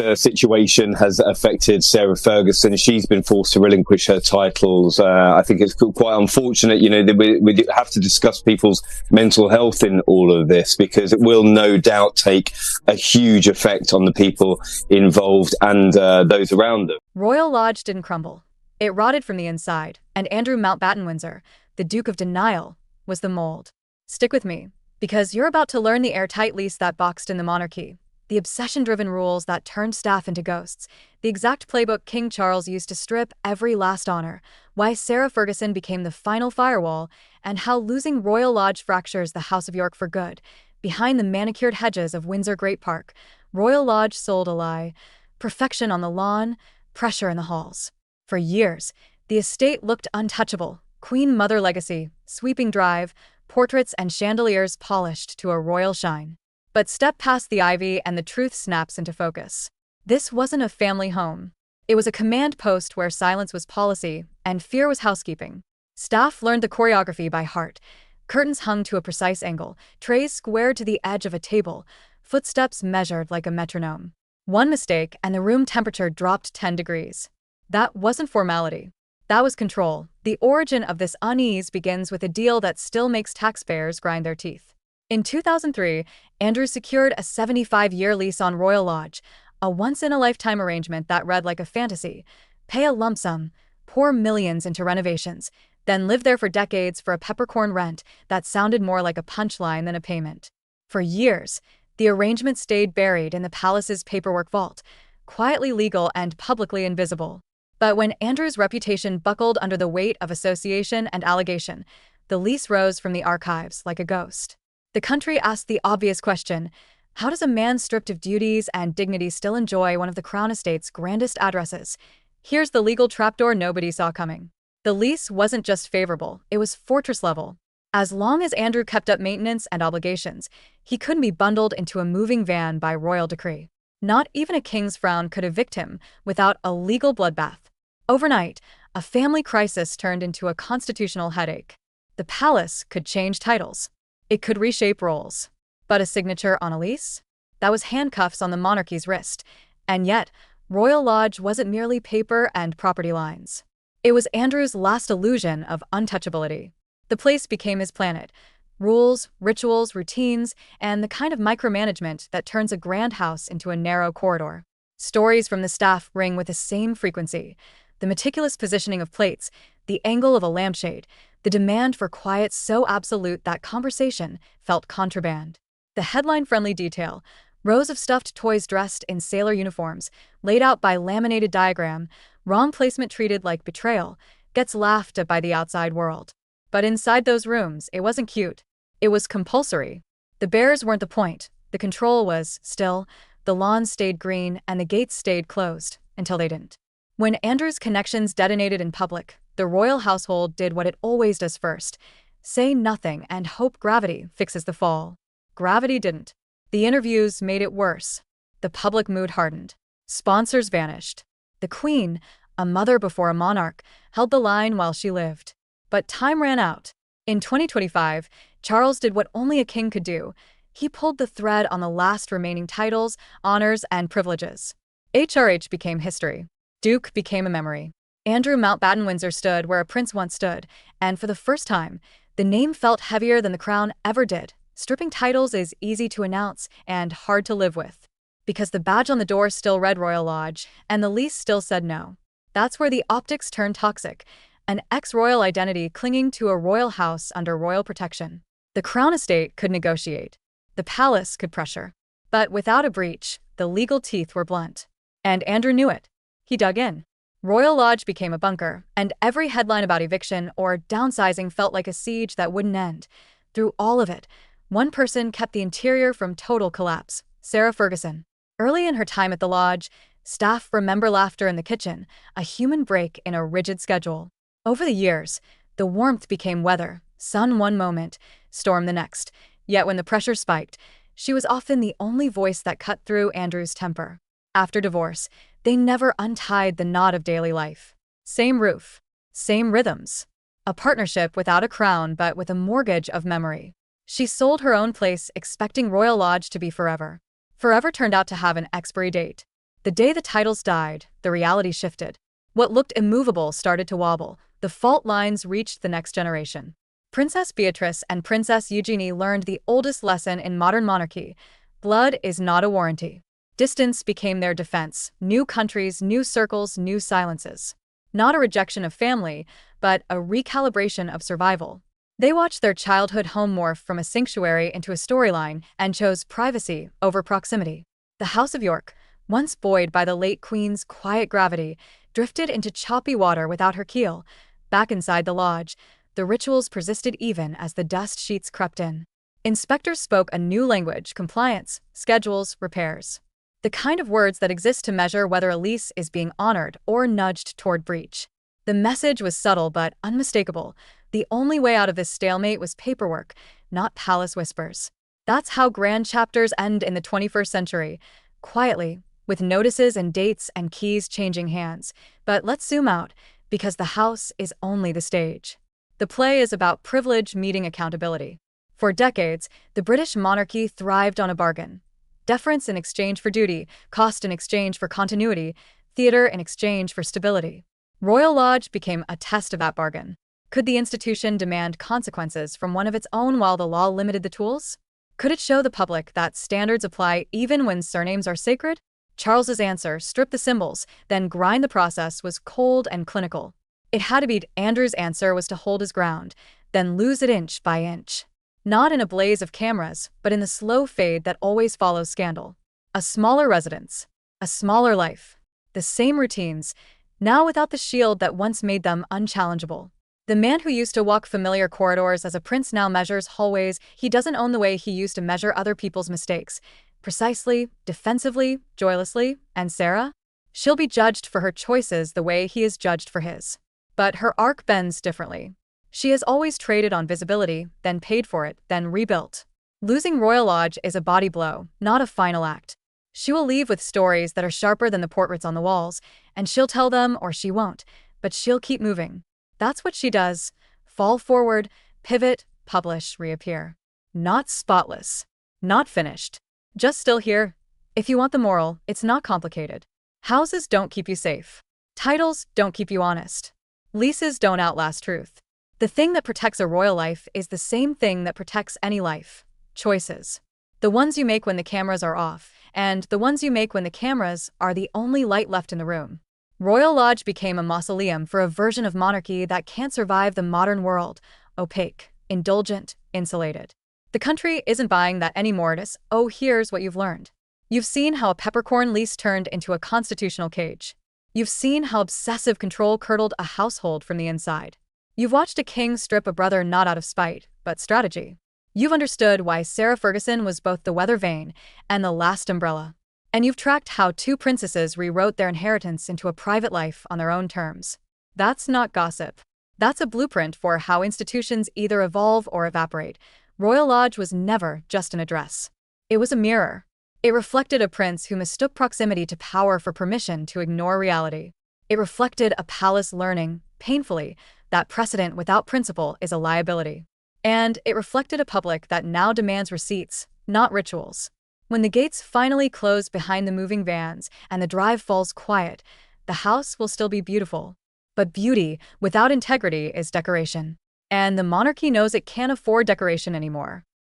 The situation has affected Sarah Ferguson. She's been forced to relinquish her titles. I think it's quite unfortunate, that we have to discuss people's mental health in all of this, because it will no doubt take a huge effect on the people involved and those around them. Royal Lodge didn't crumble. It rotted from the inside, and Andrew Mountbatten Windsor, the Duke of Denial, was the mold. Stick with me, because you're about to learn the airtight lease that boxed in the monarchy, the obsession-driven rules that turned staff into ghosts, the exact playbook King Charles used to strip every last honor, why Sarah Ferguson became the final firewall, and how losing Royal Lodge fractures the House of York for good. Behind the manicured hedges of Windsor Great Park, Royal Lodge sold a lie: perfection on the lawn, pressure in the halls. For years, the estate looked untouchable: Queen Mother legacy, sweeping drive, portraits and chandeliers polished to a royal shine. But step past the ivy and the truth snaps into focus. This wasn't a family home. It was a command post where silence was policy and fear was housekeeping. Staff learned the choreography by heart. Curtains hung to a precise angle, trays squared to the edge of a table, footsteps measured like a metronome. One mistake and the room temperature dropped 10 degrees. That wasn't formality. That was control. The origin of this unease begins with a deal that still makes taxpayers grind their teeth. In 2003, Andrew secured a 75-year lease on Royal Lodge, a once-in-a-lifetime arrangement that read like a fantasy: pay a lump sum, pour millions into renovations, then live there for decades for a peppercorn rent that sounded more like a punchline than a payment. For years, the arrangement stayed buried in the palace's paperwork vault, quietly legal and publicly invisible. But when Andrew's reputation buckled under the weight of association and allegation, the lease rose from the archives like a ghost. The country asked the obvious question: how does a man stripped of duties and dignity still enjoy one of the Crown Estate's grandest addresses? Here's the legal trapdoor nobody saw coming. The lease wasn't just favorable, it was fortress level. As long as Andrew kept up maintenance and obligations, he couldn't be bundled into a moving van by royal decree. Not even a king's frown could evict him without a legal bloodbath. Overnight, a family crisis turned into a constitutional headache. The palace could change titles. It could reshape roles. But a signature on a lease? That was handcuffs on the monarchy's wrist. And yet, Royal Lodge wasn't merely paper and property lines. It was Andrew's last illusion of untouchability. The place became his planet. Rules, rituals, routines, and the kind of micromanagement that turns a grand house into a narrow corridor. Stories from the staff ring with the same frequency: the meticulous positioning of plates, the angle of a lampshade, the demand for quiet so absolute that conversation felt contraband. The headline-friendly detail: rows of stuffed toys dressed in sailor uniforms, laid out by laminated diagram, wrong placement treated like betrayal, gets laughed at by the outside world. But inside those rooms, it wasn't cute. It was compulsory. The bears weren't the point. The control was, still, the lawns stayed green and the gates stayed closed, until they didn't. When Andrew's connections detonated in public, the royal household did what it always does first: say nothing and hope gravity fixes the fall. Gravity didn't. The interviews made it worse. The public mood hardened. Sponsors vanished. The Queen, a mother before a monarch, held the line while she lived. But time ran out. In 2025, Charles did what only a king could do. He pulled the thread on the last remaining titles, honors, and privileges. HRH became history. Duke became a memory. Andrew Mountbatten Windsor stood where a prince once stood, and for the first time, the name felt heavier than the crown ever did. Stripping titles is easy to announce and hard to live with, because the badge on the door still read Royal Lodge, and the lease still said no. That's where the optics turned toxic: an ex-royal identity clinging to a royal house under royal protection. The Crown Estate could negotiate. The palace could pressure. But without a breach, the legal teeth were blunt. And Andrew knew it. He dug in. Royal Lodge became a bunker, and every headline about eviction or downsizing felt like a siege that wouldn't end. Through all of it, one person kept the interior from total collapse: Sarah Ferguson. Early in her time at the lodge, staff remember laughter in the kitchen, a human break in a rigid schedule. Over the years, the warmth became weather: sun one moment, storm the next. Yet when the pressure spiked, she was often the only voice that cut through Andrew's temper. After divorce, they never untied the knot of daily life. Same roof, same rhythms. A partnership without a crown but with a mortgage of memory. She sold her own place expecting Royal Lodge to be forever. Forever turned out to have an expiry date. The day the titles died, the reality shifted. What looked immovable started to wobble. The fault lines reached the next generation. Princess Beatrice and Princess Eugenie learned the oldest lesson in modern monarchy: blood is not a warranty. Distance became their defense. New countries, new circles, new silences. Not a rejection of family, but a recalibration of survival. They watched their childhood home morph from a sanctuary into a storyline and chose privacy over proximity. The House of York, once buoyed by the late Queen's quiet gravity, drifted into choppy water without her keel. Back inside the lodge, the rituals persisted even as the dust sheets crept in. Inspectors spoke a new language: compliance, schedules, repairs. The kind of words that exist to measure whether a lease is being honored or nudged toward breach. The message was subtle but unmistakable. The only way out of this stalemate was paperwork, not palace whispers. That's how grand chapters end in the 21st century. Quietly, with notices and dates and keys changing hands. But let's zoom out, because the house is only the stage. The play is about privilege meeting accountability. For decades, the British monarchy thrived on a bargain. Deference in exchange for duty, cost in exchange for continuity, theater in exchange for stability. Royal Lodge became a test of that bargain. Could the institution demand consequences from one of its own while the law limited the tools? Could it show the public that standards apply even when surnames are sacred? Charles's answer, strip the symbols, then grind the process, was cold and clinical. It had to be. Andrew's answer was to hold his ground, then lose it inch by inch. Not in a blaze of cameras, but in the slow fade that always follows scandal. A smaller residence, a smaller life, the same routines, now without the shield that once made them unchallengeable. The man who used to walk familiar corridors as a prince now measures hallways. He doesn't own the way he used to measure other people's mistakes. Precisely, defensively, joylessly. And Sarah? She'll be judged for her choices the way he is judged for his. But her arc bends differently. She has always traded on visibility, then paid for it, then rebuilt. Losing Royal Lodge is a body blow, not a final act. She will leave with stories that are sharper than the portraits on the walls, and she'll tell them or she won't, but she'll keep moving. That's what she does: fall forward, pivot, publish, reappear. Not spotless. Not finished. Just still here. If you want the moral, it's not complicated. Houses don't keep you safe. Titles don't keep you honest. Leases don't outlast truth. The thing that protects a royal life is the same thing that protects any life: choices. The ones you make when the cameras are off, and the ones you make when the cameras are the only light left in the room. Royal Lodge became a mausoleum for a version of monarchy that can't survive the modern world: opaque, indulgent, insulated. The country isn't buying that anymore. It is, oh, here's what you've learned. You've seen how a peppercorn lease turned into a constitutional cage. You've seen how obsessive control curdled a household from the inside. You've watched a king strip a brother not out of spite, but strategy. You've understood why Sarah Ferguson was both the weather vane and the last umbrella. And you've tracked how two princesses rewrote their inheritance into a private life on their own terms. That's not gossip. That's a blueprint for how institutions either evolve or evaporate. Royal Lodge was never just an address. It was a mirror. It reflected a prince who mistook proximity to power for permission to ignore reality. It reflected a palace learning, painfully, that precedent without principle is a liability. And it reflected a public that now demands receipts, not rituals. When the gates finally close behind the moving vans and the drive falls quiet, the house will still be beautiful. But beauty without integrity is decoration. And the monarchy knows it can't afford decoration anymore.